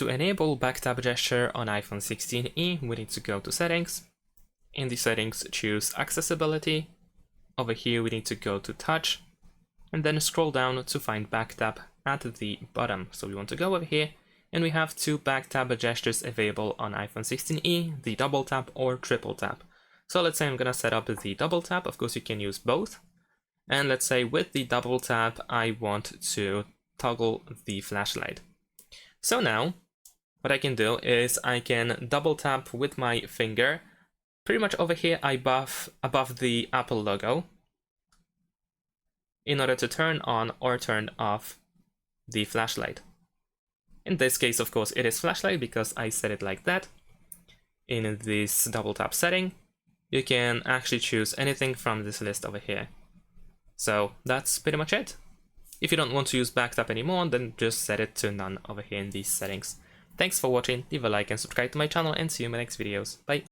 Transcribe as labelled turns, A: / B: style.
A: to enable back tap gesture on iPhone 16e, we need to go to Settings. In the settings, choose Accessibility. Over here, we need to go to Touch, and then scroll down to find back tap at the bottom. So we want to go over here, and we have two back tap gestures available on iPhone 16e, the double tap or triple tap. So let's say I'm gonna set up the double tap. Of course, you can use both. And let's say with the double tap, I want to toggle the flashlight. So now, what I can do is I can double tap with my finger, pretty much over here above the Apple logo, in order to turn on or turn off the flashlight. In this case, of course, it is flashlight because I set it like that. In this double tap setting, you can actually choose anything from this list over here. So that's pretty much it. If you don't want to use back tap anymore, then just set it to none over here in these settings. Thanks for watching, leave a like and subscribe to my channel, and see you in my next videos. Bye!